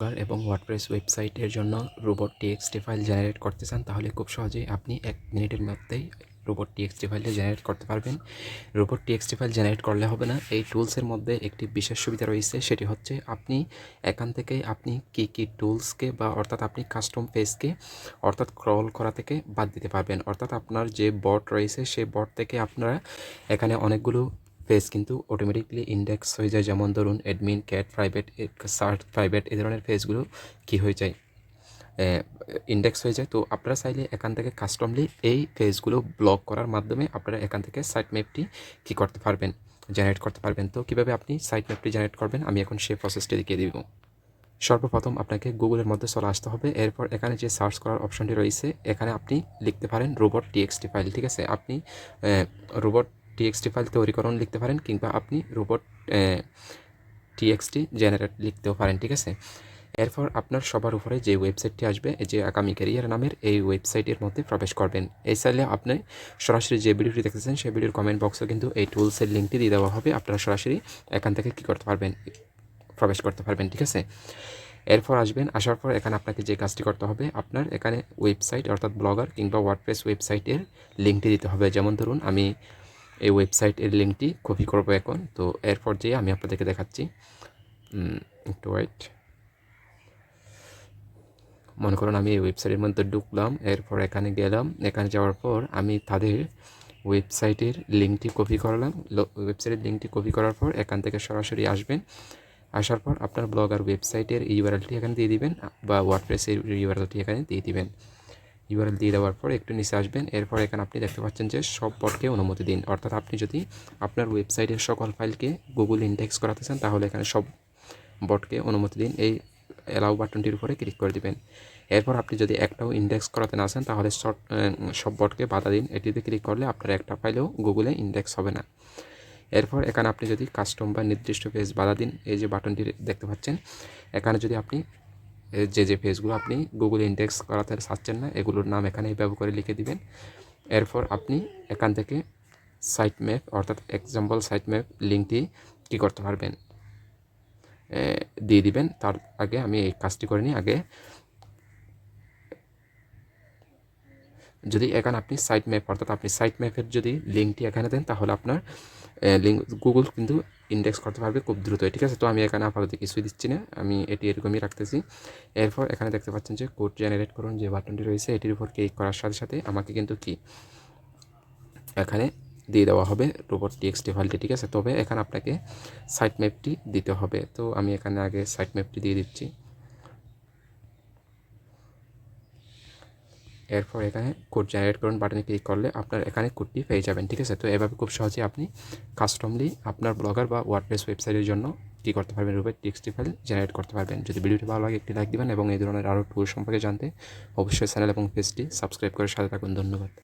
এবং ওয়ার্ডপ্রেস ওয়েবসাইটের জন্য robots.txt ফাইল জেনারেট করতে চান তাহলে খুব সহজেই আপনি 1 মিনিটের মধ্যেই robots.txt ফাইলটা জেনারেট করতে পারবেন। robots.txt ফাইল জেনারেট করলে হবে না, এই টুলসের মধ্যে একটি বিশেষ সুবিধা রয়েছে, সেটি হচ্ছে আপনি এখান থেকেই আপনি কী টুলসকে বা অর্থাৎ আপনি কাস্টম পেজকে অর্থাৎ ক্রল করা থেকে বাদ দিতে পারবেন। অর্থাৎ আপনার যে বট রয়েছে সেই বট থেকে আপনারা এখানে অনেকগুলো পেজ কিন্তু অটোমেটিকলি ইন্ডেক্স হয়ে যায়, যেমন ধরুন admin, cat, private, search, private এই ধরনের পেজগুলো কী হয়ে যায়, ইন্ডেক্স হয়ে যায়। তো আপনারা চাইলে এখান থেকে কাস্টমলি এই পেজগুলো ব্লক করার মাধ্যমে আপনারা এখান থেকে সাইট ম্যাপটি কী করতে পারবেন, জেনারেট করতে পারবেন। তো কীভাবে আপনি সাইট ম্যাপটি জেনারেট করবেন আমি এখন সেই প্রসেসটি দেখিয়ে দিব। সর্বপ্রথম আপনাকে গুগলের মধ্যে চলে আসতে হবে। এরপর এখানে যে সার্চ করার অপশনটি রয়েছে এখানে আপনি লিখতে পারেন robots.txt ফাইল, ঠিক আছে। আপনি robots.txt ফাইল তৈরিকরণ লিখতে পারেন কিংবা আপনি robots.txt জেনারেট লিখতেও পারেন, ঠিক আছে। এরপর আপনার সবার উপরে যে ওয়েবসাইটটি আসবে, যে আগামী ক্যারিয়ার নামের এই ওয়েবসাইটের মধ্যে প্রবেশ করবেন। এই চাইলে আপনি সরাসরি যে ভিডিওটি দেখতেছেন সেই ভিডিওর কমেন্ট বক্সে কিন্তু এই টুলসের লিঙ্কটি দিয়ে দেওয়া হবে, আপনারা সরাসরি এখান থেকে কী করতে পারবেন, প্রবেশ করতে পারবেন, ঠিক আছে। এরপর আসবেন, আসার পর এখানে আপনাকে যে কাজটি করতে হবে, আপনার এখানে ওয়েবসাইট অর্থাৎ ব্লগার কিংবা ওয়ার্ডপ্রেস ওয়েবসাইটের লিঙ্কটি দিতে হবে। যেমন ধরুন আমি এই ওয়েবসাইটের লিঙ্কটি কপি করব এখন। তো এরপর যেয়ে আমি আপনাদেরকে দেখাচ্ছি, একটু ওয়েট। মনে করুন আমি এই ওয়েবসাইটের মধ্যে ঢুকলাম, এরপর এখানে গেলাম, এখানে যাওয়ার পর আমি তাদের ওয়েবসাইটের লিঙ্কটি কপি করলাম। ওয়েবসাইটের লিঙ্কটি কপি করার পর এখান থেকে সরাসরি আসবেন। আসার পর আপনার ব্লগার ওয়েবসাইটের ইউআরএলটি এখানে দিয়ে দিবেন বা ওয়ার্ডপ্রেসের ইউআরএলটি এখানে দিয়ে দিবেন। ইউআরএল দিয়ে দেওয়ার পর একটু নিচে আসবেন। এরপর এখানে আপনি দেখতে পাচ্ছেন যে সব বটকে অনুমতি দিন। অর্থাৎ আপনি যদি আপনার ওয়েবসাইটের সকল ফাইলকে গুগল ইন্ডেক্স করাতে চান তাহলে এখানে সব বটকে অনুমতি দিন, এই অ্যালাউ বাটনটির উপরে ক্লিক করে দিবেন। এরপর আপনি যদি একটাও ইন্ডেক্স করাতে না চান তাহলে সব বটকে বাধা দিন, এটিতে ক্লিক করলে আপনার একটা ফাইলেও গুগলে ইন্ডেক্স হবে না। এরপর এখানে আপনি যদি কাস্টম বা নির্দিষ্ট পেজ বাধা দিন, এই যে বাটনটি দেখতে পাচ্ছেন, এখানে যদি আপনি যে পেজগুলো আপনি গুগল ইন্ডেক্স করাতে চাচ্ছেন না এগুলোর নাম এখানে ব্যবহার করে লিখে দিবেন। এরপর আপনি এখান থেকে সাইট ম্যাপ অর্থাৎ এক্সাম্পল সাইট ম্যাপ লিঙ্কটি কী করতে পারবেন, দিয়ে দিবেন। তার আগে আমি এই কাজটি করে নিই আগে। যদি এখানে আপনি সাইট ম্যাপ অর্থাৎ আপনি সাইট ম্যাপের যদি লিঙ্কটি এখানে দেন তাহলে আপনার লিঙ্ক গুগল কিন্তু ইন্ডেক্স করতে পারবে খুব দ্রুত, ঠিক আছে। তো আমি এখানে আপাতত কিছুই দিচ্ছি না, আমি এটি এরকমই রাখতেছি। এরপর এখানে দেখতে পাচ্ছেন যে কোড জেনারেট করুন যে বাটনটি রয়েছে এটির উপর ক্লিক করার সাথে সাথে আমাকে কিন্তু কি এখানে দিয়ে দেওয়া হবে robots.txt ফাইলটি, ঠিক আছে। তবে এখানে আপনাকে সাইট ম্যাপটি দিতে হবে। তো আমি এখানে আগে সাইট ম্যাপটি দিয়ে দিচ্ছি। এরপর এখানে কোড জেনারেট করুন বাটনে ক্লিক করলে আপনার এখানে কোডটি পেয়ে যাবেন, ঠিক আছে। তো এভাবে খুব সহজে আপনি কাস্টমলি আপনার ব্লগার বা ওয়ার্ডপ্রেস ওয়েবসাইটের জন্য কী করতে পারবেন, robots.txt ফাইল জেনারেট করতে পারবেন। যদি ভিডিওটি ভালো লাগে একটি লাইক দিবেন এবং এই ধরনের আরও টুল সম্পর্কে জানতে অবশ্যই চ্যানেল এবং পেজটি সাবস্ক্রাইব করে সাথে থাকুন। ধন্যবাদ।